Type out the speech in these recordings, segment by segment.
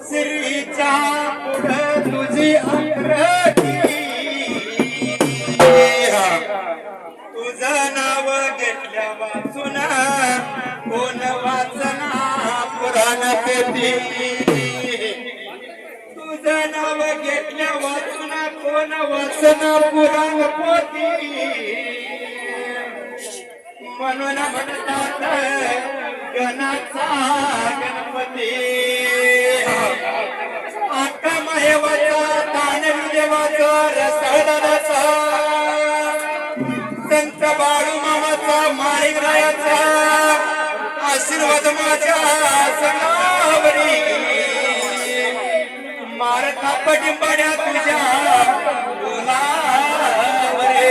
श्रीचा पुढं तुझी आकृती, तुझं नाव घेतल्या वाचून कोण वाचना पुराण पोथी, तुझं नाव घेतल्या वाचून कोण वाचना पुराण पोथी, म्हणून म्हणतात गणाचा गणपती, आका माहेवाचा दानवी देवाचा रसाळदाराचा, संत बाळू मामाचा माळीगरायाचा आशीर्वाद माझ्या सणावरी, मारता पटिंबाड्या तुझ्या बोलावरे.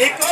एक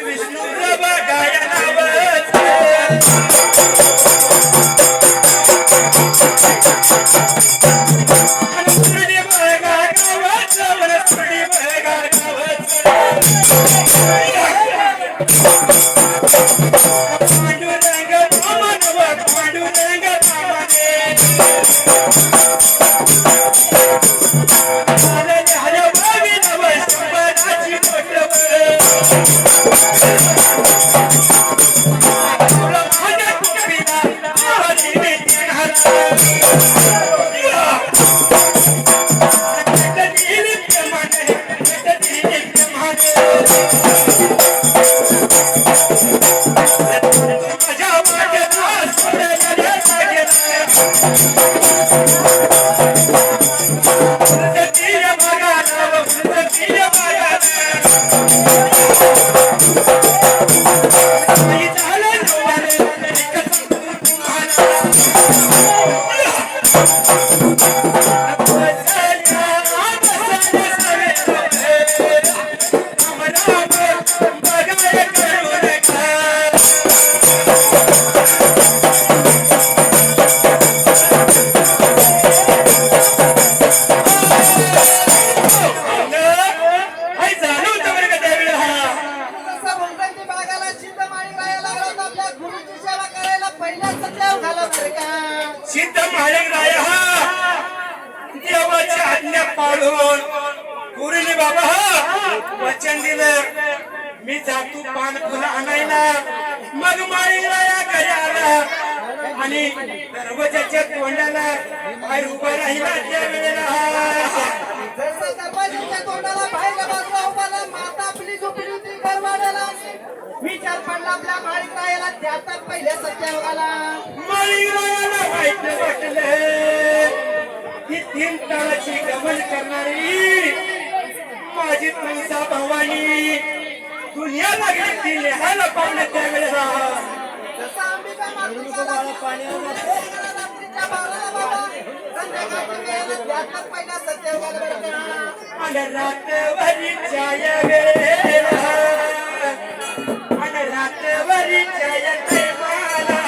विष्णू वचन दिलं मी जातो पान फुलं आणायला मग माळीला घरी आला आणि दरवाजाच्या तोंडाला बाहेर उभा राहिला त्या वेळेला दरवाजाच्या तोंडाला बाहेर बाजूला उभारला माता आपली झोपली होती घरवाड्याला विचार पडला आपल्या माळीरायाला त्यात पहिल्या सत्याला माळीरायाला वाईट वाटलं ही 3 ताळाची गमन करणारी माझी तुळजा भवानी दुनिया लागली ती लिहायला पाहुणे त्या वेळेला आणि रातभरीच्या या वेळेला आणि रातभरीच्या या टायमाला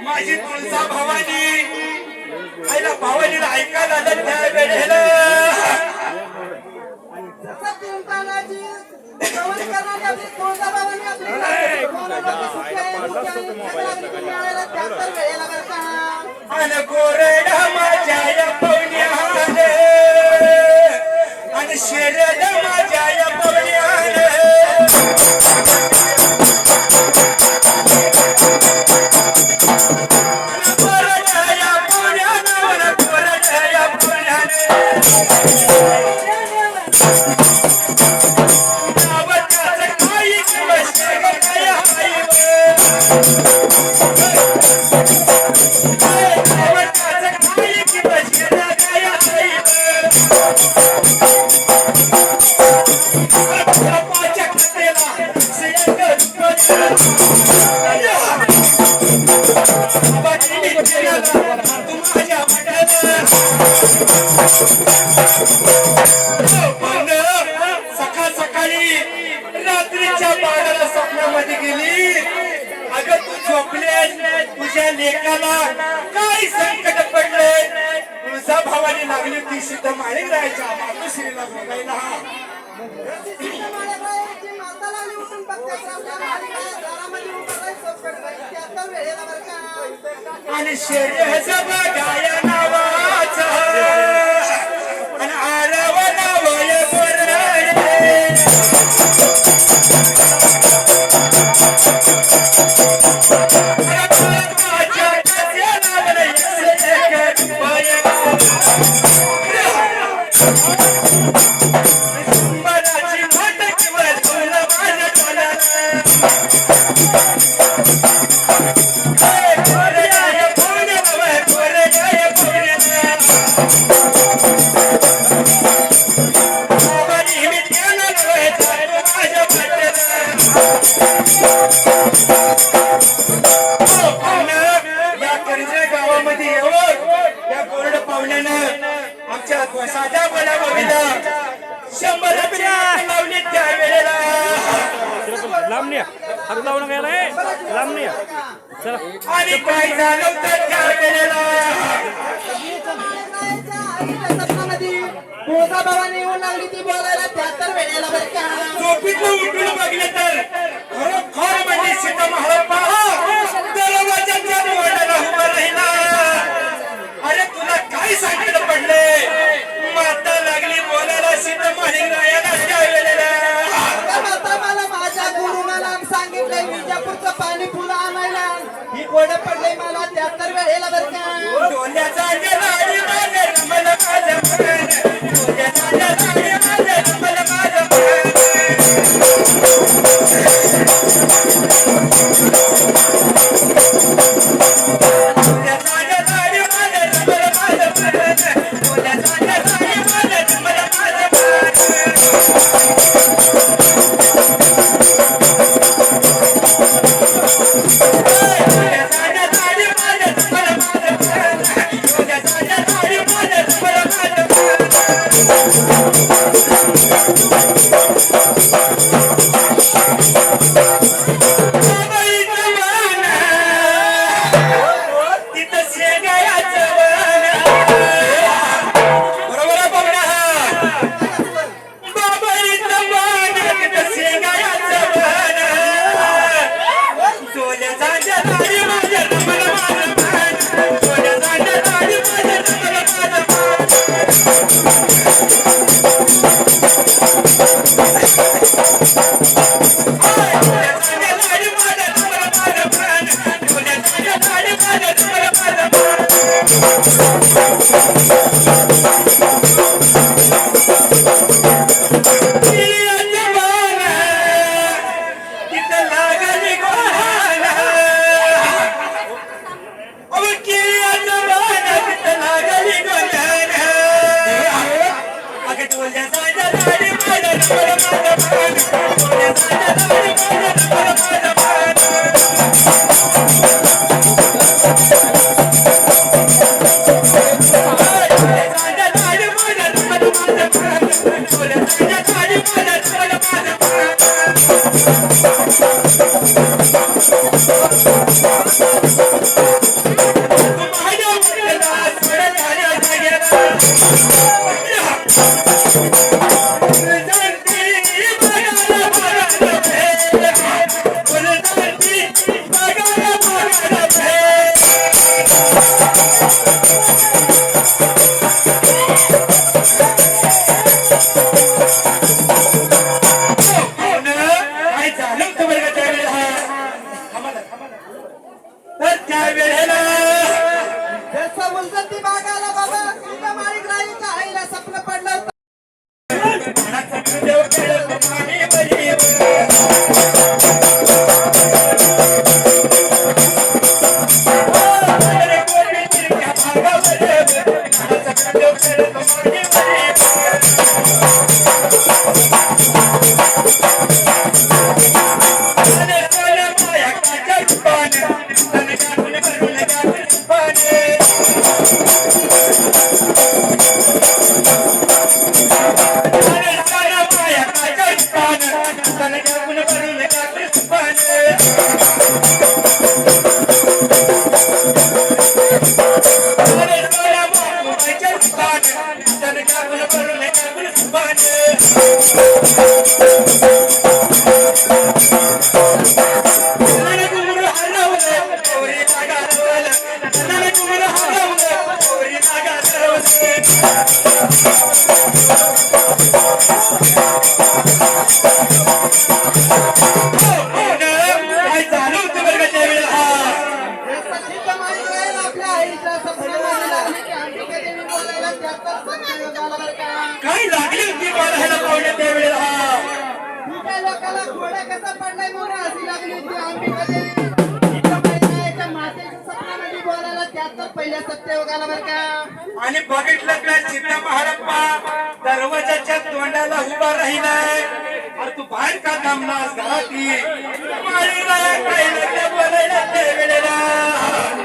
माझी तुळजा भवानी आईला भवानीला ऐकायला आलं त्या वेळेला आणि गोरडा माझ्या या पवन्याने आणि शेरड माझ्या या पवन्याने सकाळ सकाळी रात्रीच्या 12ला स्वप्नामध्ये गेली अगं तू झोपलेस तुझ्या लेकाला काय संकट पडले तुझा भावाने लागली ती सिद्ध माळी राहायच्या मातोश्रीला बघायला आणि शेऱ्याचा बघाया नावाचा आणि आरव नावय शंभराची नोट किंवा ठेवलं माझ्या डोळ्यात. कोरे आहे पाहुणे बाबा, कोरे आहे पाहुण्याला. बाबांनी मी त्याला नव्हे, जातो माझ्या वाटेला. या कर्जे गावामध्ये येऊन या कोरड पाहुण्यानं आमच्या साध्या बोलाविला 100 रुपये लावले त्या वेळेला. लांब हात लावून गेला लांब चला. आणि काय झालं तर त्या वेळेला तुळजाभवानी येऊन लागली ती बोलायला त्या तर वेळेला बरं का. झोपीतलं उठून बघले तर खरोखर म्हणजे सीतामहाराज दरवाजाच्या तोंडाला उभा राहिला. अरे तुला काय सांगितलं पडले, माता लागली बोलायला सीतामहाराजाला त्या वेळेला. मात्र मला माझ्या गुरुनाला सांगितलंय विजापूरचं पाणी फुलं आणायला. ही गोड पडले मला त्या तर वेळेला बरं का. डोल्याचा लाडी माझे रमल माझं मन, डोल्याचा लाडी माझे रमल माझं मन. डोल्याचा लाडी माझे रमल माझं मन, डोल्याचा लाडी माझे रमल माझं कसा पडलाय म्हणून हसी लागली होती अंबिका देवी जिजाबाईच्या मातेच्या स्वप्नामध्ये बोलायला त्यात पहिल्या सत्ययुगाला बरं का. आणि बघितलं का चित्ता महाराप्पा दरवाजाच्या तोंडाला उभा राहिलाय. अरे तू बाहेर का थांबलास घरात ये. माळीला काही नका बोलायला त्या वेळेला.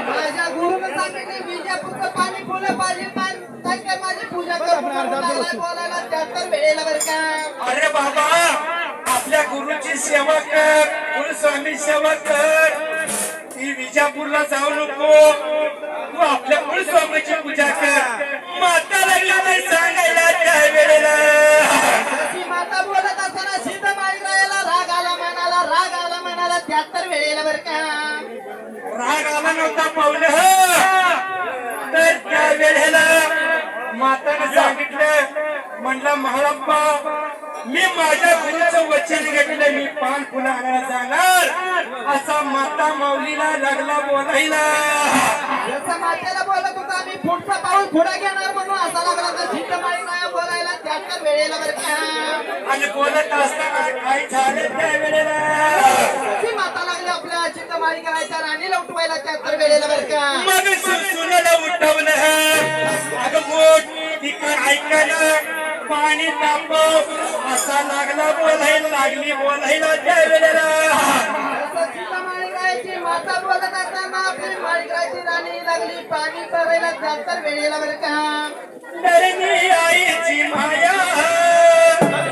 माझ्या गुरुनं सांगितले विजापूरचं पाणी फुलं पाहिजे काय काय माझी पूजा करून बोलायला त्यात वेळेला बरं का. अरे बाबा आपल्या गुरुची सेवा कर. गुरुस्वामी सेवा कर. ती विजापूरला जाऊ नको. तू आपल्या गुरुस्वामीची पूजा कर. माताला काय सांगायला त्या वेळेला. ती माता बोलत असताना सिद्ध माळीरायाला राग आला म्हणाला त्यात वेळेला बरं का. राग आला नव्हता पाहुणे तर त्या वेळेला माताने सांगितलं म्हणला महाराप्पा मी माझ्या गुरुचं वचन घेतलं मी पान फुलं आणायला जाणार असा माता माऊलीला लागला बोलायला. जसं मातेला बोलत होता मी पुढचा पाऊल पुढे घेणार म्हणून असा लागला तर सिद्ध माळीराया बोलायला त्यात वेळेला बरं का. आणि बोलत असताना काय झालं त्या वेळेला. ती माता लागली आपल्या सिद्ध माळीरायाच्या राणीला उठवायला त्यात वेळेला बरं का. मग सुनाला उठवलं. अगं बोट तिकडं ऐकायला पाणी तापव असा लागला बोलायला त्या वेळेला. जसं सिद्ध माळीरायाची माता बोलत असताना आपली माळीरायाची राणी लागली पाणी करायला त्यात वेळेला बरं का. धरणी आईची माया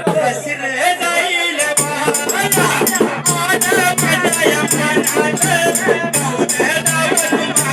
कशी रे जाईल माया. आज माझ्या मनात पाहुणे नाव तुम्हाला.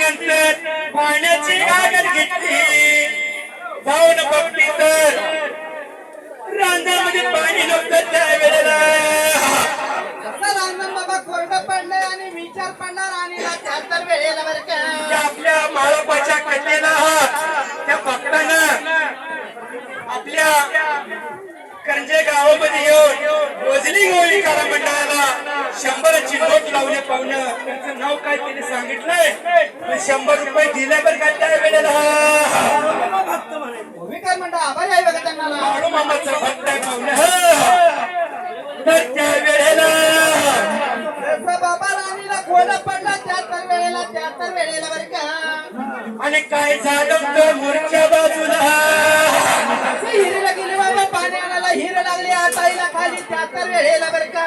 नंतर पाण्याची गागर घेतली जाऊन बघती तर रांजामध्ये पाणी नव्हतं त्या वेळेला. रांजण बाबा कोरडं पडलंय आणि विचार पडला राणीला त्यात वेळेला बरं का. आपल्या माळोबाच्या कन्येला त्या भक्तानं आपल्या करंजे गावामध्ये येऊन रोजली गोळी काला मंडळाला 100ची नोट लावले पाहुणं. त्यांचं नाव काय तिने सांगितलंय 100 रुपये दिले बरं का त्या वेळेला. विकार म्हणता आभारी आहे बघा त्यांना. माळू मामाचा भक्त आहे पाहुणं. तर त्या वेळेला बाबा राणीला कोरडं पडला त्यात वेळेला त्यातर वेळेला बर का आणि काय झालं तर मोरच्या बाजूला हिरेला गेले बाबा पाणी आणायला हिरे लागले आटाईला खाली त्यातर वेळेला बर का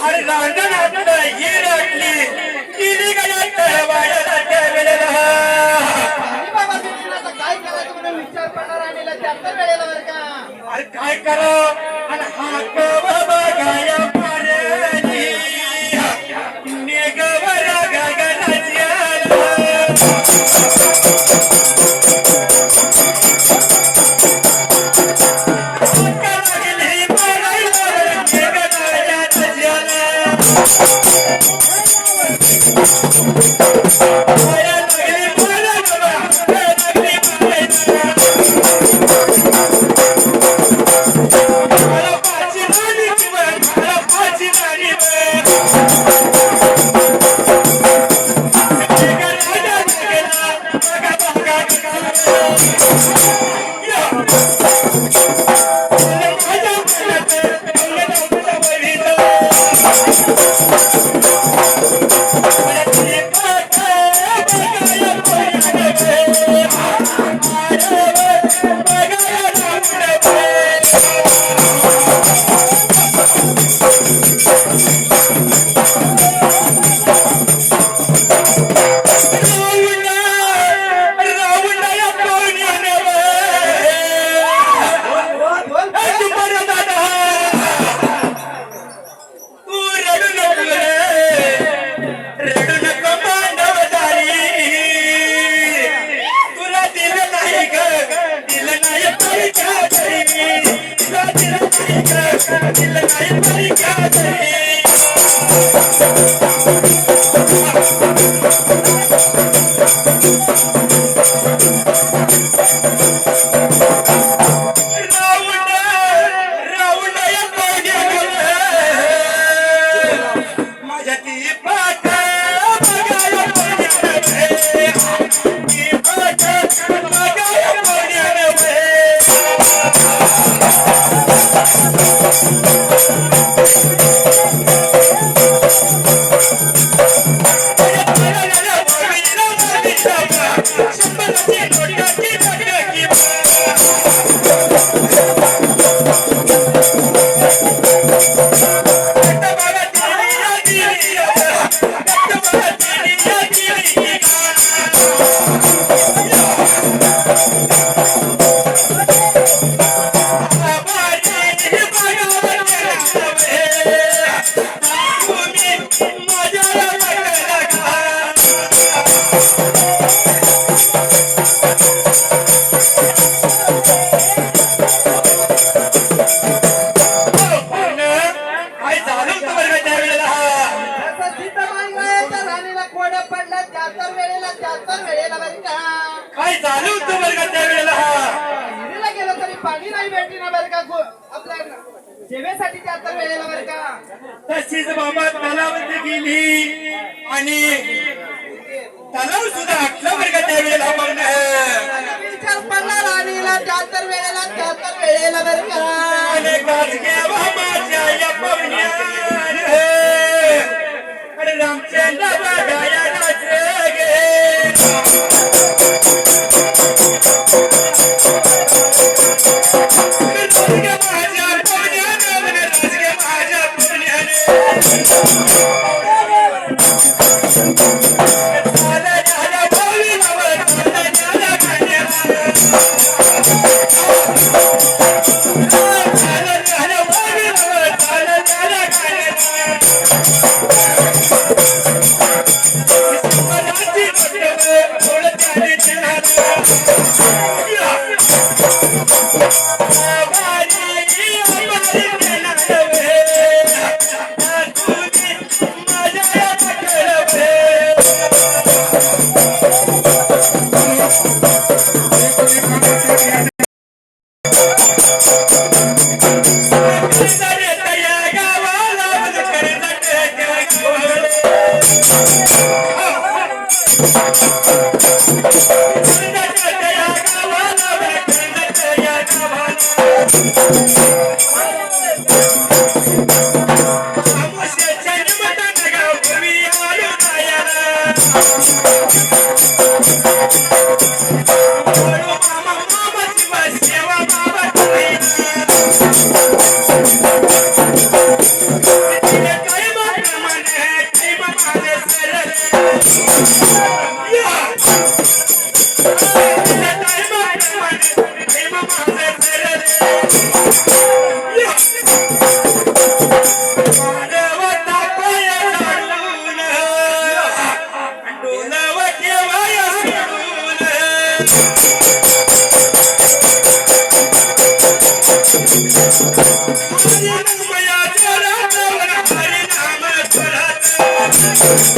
अरे रांगण आपलं ही रडली गेली गड्या वाड्याला त्या वेळेला आणि बाबा तुम्ही आता काय करायचं म्हणून विचार पडणार आणि त्यातर वेळेला बर का अरे काय करावं आणि हा कवा बघाया पाण्यानी मेघवरा गगनाची आला काय झालं होतं बरं का त्यावेळेला हिरेला गेलो तरी पाणी नाही भेटली ना बर का आपल्या जेवेसाठी त्यातर वेळेला बर का तशीच बाबा तलावात गेली आणि तलाव सुद्धा आटलं बरं का त्यावेळेला विचार पडला राणीला त्यातर वेळेला बर का आणि गाजगे बाबाच्या या पाहुण्यान अरे रामचंद्र बघाया नाचगे Yeah. मया जोरात हरी नाम जोरात